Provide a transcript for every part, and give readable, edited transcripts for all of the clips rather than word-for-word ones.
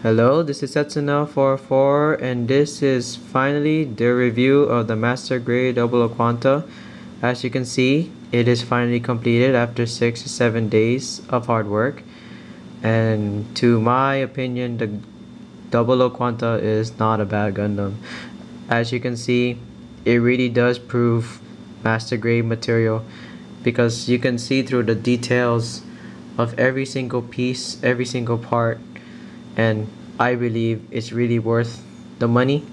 Hello, this is Setsuna44 and this is finally the review of the Master Grade 00 Quanta. As you can see, it is finally completed after 6 to 7 days of hard work. And to my opinion, the 00 Quanta is not a bad Gundam. As you can see, it really does prove Master Grade material because you can see through the details of every single piece, every single part, and I believe it's really worth the money,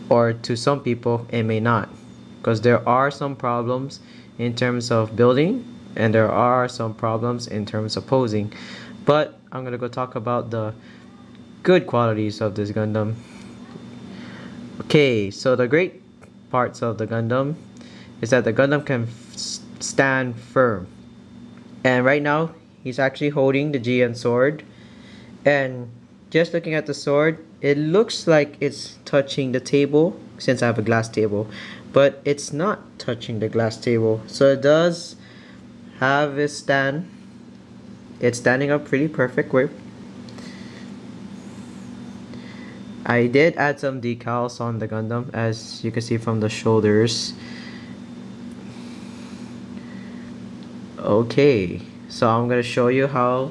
or to some people it may not, because there are some problems in terms of building and there are some problems in terms of posing, but I'm gonna go talk about the good qualities of this Gundam. Okay, so the great parts of the Gundam is that the Gundam can stand firm, and right now he's actually holding the GN sword, and just looking at the sword, it looks like it's touching the table since I have a glass table, but it's not touching the glass table. So it does have its stand. It's standing up pretty perfect way. I did add some decals on the Gundam, as you can see from the shoulders. Okay, so I'm gonna show you how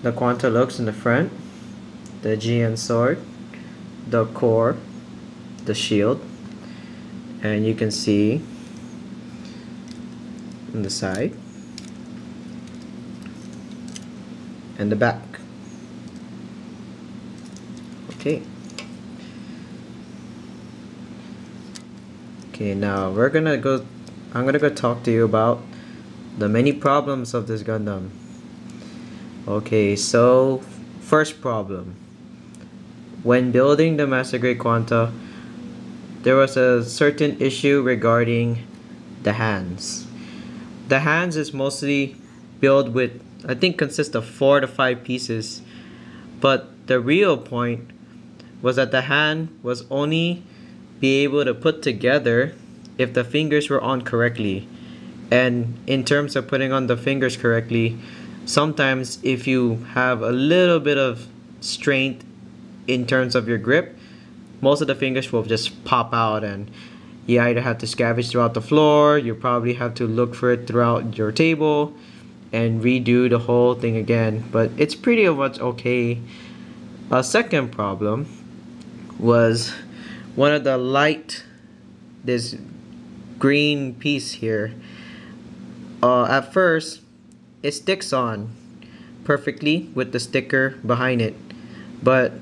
the Quanta looks in the front. The GN sword, the core, the shield, and you can see on the side and the back. Okay. Okay, now I'm gonna go talk to you about the many problems of this Gundam. Okay, so first problem. When building the Master Grade Quanta, there was a certain issue regarding the hands. The hands is mostly built with, I think, consists of 4 to 5 pieces, but the real point was that the hand was only be able to put together if the fingers were on correctly. And in terms of putting on the fingers correctly, sometimes if you have a little bit of strength in terms of your grip, most of the fingers will just pop out, and you either have to scavenge throughout the floor, you probably have to look for it throughout your table and redo the whole thing again, but it's pretty much okay. A second problem was one of the this green piece here. At first it sticks on perfectly with the sticker behind it, but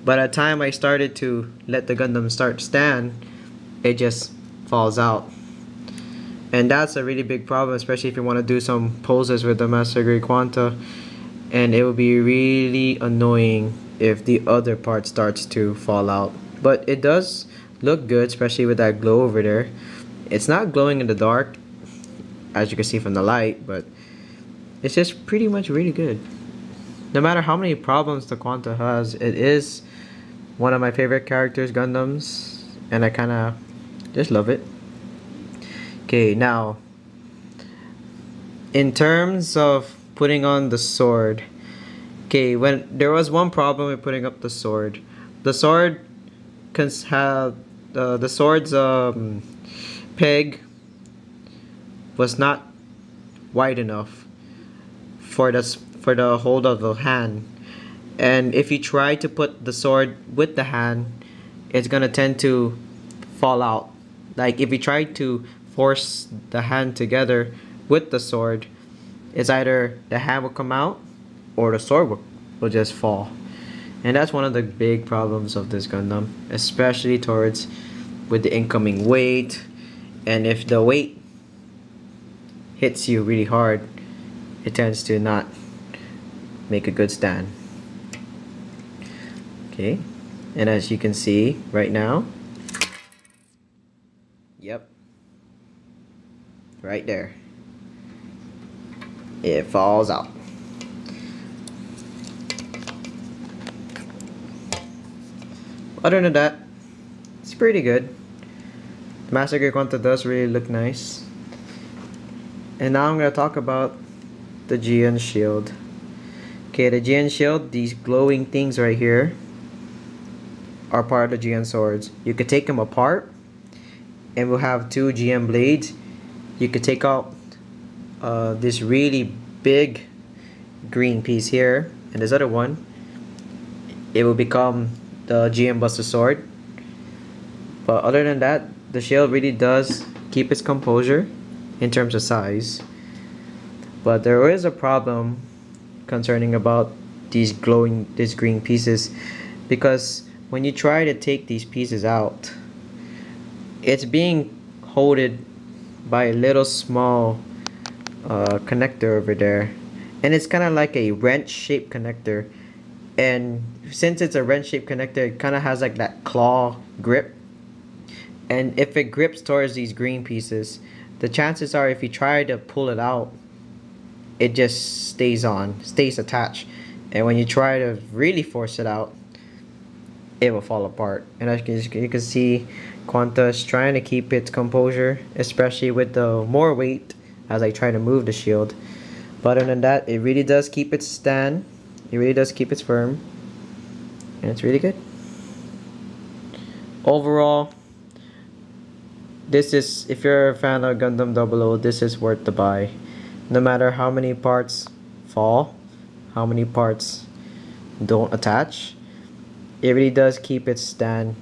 by the time I started to let the Gundam start stand, it just falls out. And that's a really big problem, especially if you want to do some poses with the Master Grade Quanta, and it will be really annoying if the other part starts to fall out. But it does look good, especially with that glow over there. It's not glowing in the dark, as you can see from the light, but it's just pretty much really good. No matter how many problems the Quanta has, it is one of my favorite characters, Gundams, and I kinda just love it. Okay, now in terms of putting on the sword, okay, when there was one problem with putting up the sword can have the sword's peg was not wide enough for the hold of the hand, and if you try to put the sword with the hand, it's gonna tend to fall out. Like if you try to force the hand together with the sword, it's either the hand will come out or the sword will just fall. And that's one of the big problems of this Gundam, especially towards with the incoming weight, and if the weight hits you really hard, it tends to not make a good stand. Okay, and as you can see right now, yep, right there, it falls out. Other than that, it's pretty good. The Master Grade Quanta does really look nice. And now I'm going to talk about the GN shield. Okay, the GN shield, these glowing things right here, are part of the GN swords. You could take them apart, and we'll have two GN blades. You could take out this really big green piece here, and this other one, it will become the GN Buster sword. But other than that, the shield really does keep its composure in terms of size. But there is a problem concerning about these green pieces, because when you try to take these pieces out, it's being holded by a little small connector over there, and it's kind of like a wrench shaped connector. And since it's a wrench shaped connector, it kind of has like that claw grip, and if it grips towards these green pieces, the chances are if you try to pull it out, it just stays attached, and when you try to really force it out, it will fall apart. And as you can see, Quanta is trying to keep its composure, especially with the more weight as I try to move the shield. But other than that, it really does keep its stand, it really does keep its firm, and it's really good. Overall, this is, if you're a fan of Gundam 00, this is worth the buy. No matter how many parts fall, how many parts don't attach, it really does keep its stand.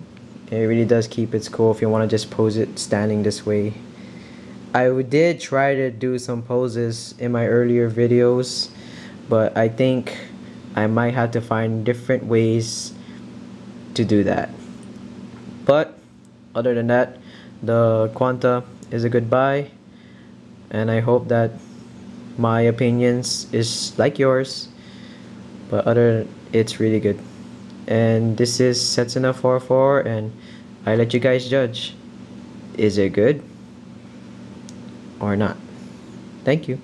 It really does keep its cool if you want to just pose it standing this way. I did try to do some poses in my earlier videos, but I think I might have to find different ways to do that. But other than that, the Quanta is a good buy, and I hope that my opinions is like yours, but it's really good. And this is Setsuna 44, and I let you guys judge, is it good or not? Thank you.